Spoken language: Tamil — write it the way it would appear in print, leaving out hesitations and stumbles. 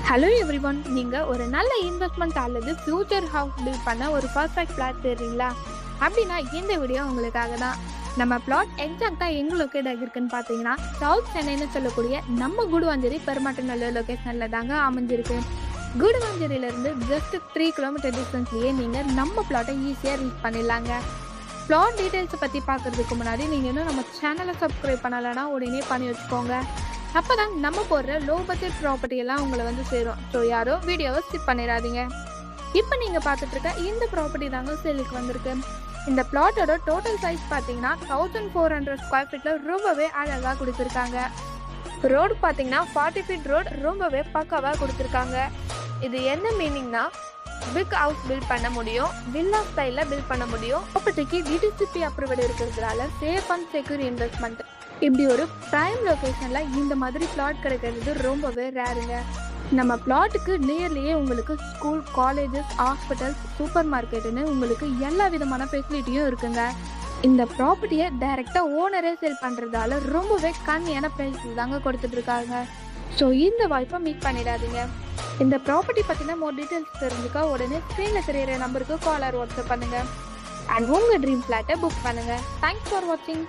ஹலோ எவ்ரிவன், நீங்கள் ஒரு நல்ல இன்வெஸ்ட்மெண்ட் அல்லது ஃபியூச்சர் ஹவுஸ் பில்ட் பண்ண ஒரு பர்ஃபெக்ட் பிளாட் தெரியுங்களா? அப்படின்னா இந்த வீடியோ உங்களுக்காக தான். நம்ம பிளாட் எக்ஸாக்டாக எங்கே லொக்கேட் ஆகியிருக்குன்னு பார்த்தீங்கன்னா, சவுத் சென்னைன்னு சொல்லக்கூடிய நம்ம குடுவாஞ்சேரி பெருமாட்டநல்லூர் லொக்கேஷனில் தாங்க அமைஞ்சிருக்கு. குடுவாஞ்சேரியிலேருந்து ஜஸ்ட் 3 கிலோமீட்டர் டிஸ்டன்ஸ்லேயே நீங்கள் நம்ம பிளாட்டை ஈஸியாக ரீச் பண்ணிடலாங்க. பிளாட் டீட்டெயில்ஸை பற்றி பார்க்குறதுக்கு முன்னாடி நீங்கள் இன்னும் நம்ம சேனலை சப்ஸ்கிரைப் பண்ணலைன்னா உடனே பண்ணி வச்சுக்கோங்க. அப்போ தான் நம்ம போடுற லோ பட்ஜெட் ப்ராப்பர்ட்டி எல்லாம் உங்களை வந்து சேரும். ஸோ யாரும் வீடியோவை ஸ்கிப் பண்ணிடாதீங்க. இப்போ நீங்கள் பார்த்துட்டு இருக்க இந்த ப்ராப்பர்ட்டி தாங்க சேலுக்கு வந்திருக்கு. இந்த பிளாட்டோட டோட்டல் சைஸ் பார்த்தீங்கன்னா 1400 ஸ்கொயர் ஃபீட்டில் ரொம்பவே அழகாக கொடுத்துருக்காங்க. ரோடு பார்த்தீங்கன்னா 40 ஃபீட் ரோடு ரொம்பவே பக்காவாக கொடுத்துருக்காங்க. இது என்ன மீனிங்னா, பிக் ஹவுஸ் பில்ட் பண்ண முடியும், வில்லா ஸ்டைலில் பில்ட் பண்ண முடியும். ப்ராப்பர்ட்டிக்கு டிடிசிபி அப்ரூவல் இருக்கிறதுனால சேஃப் அண்ட் செக்யூர் இன்வெஸ்ட்மெண்ட். இப்படி ஒரு ப்ரைம் லொக்கேஷனில் இந்த மாதிரி பிளாட் கிடைக்கிறது ரொம்பவே ரேருங்க. நம்ம பிளாட்டுக்கு நியர்லியே உங்களுக்கு ஸ்கூல், காலேஜஸ், ஹாஸ்பிட்டல்ஸ், சூப்பர் மார்க்கெட்டுன்னு உங்களுக்கு எல்லா விதமான ஃபெசிலிட்டியும் இருக்குங்க. இந்த ப்ராப்பர்ட்டியை டைரெக்டாக ஓனரே சேல் பண்ணுறதால ரொம்பவே கம்மியான ப்ரைஸில் தாங்க கொடுத்துட்ருக்காங்க. ஸோ இந்த வாய்ப்பை மிஸ் பண்ணிடாதீங்க. இந்த ப்ராப்பர்ட்டி பற்றின மோர் டீட்டெயில்ஸ் தெரிஞ்சுக்க உடனே ஸ்க்ரீனில் தெரியிற நம்பருக்கு கால் ஆர் வாட்ஸ்அப் பண்ணுங்கள் அண்ட் உங்கள் ட்ரீம் ஃப்ளாட்டை புக் பண்ணுங்கள். தேங்க்ஸ் ஃபார் வாட்சிங்.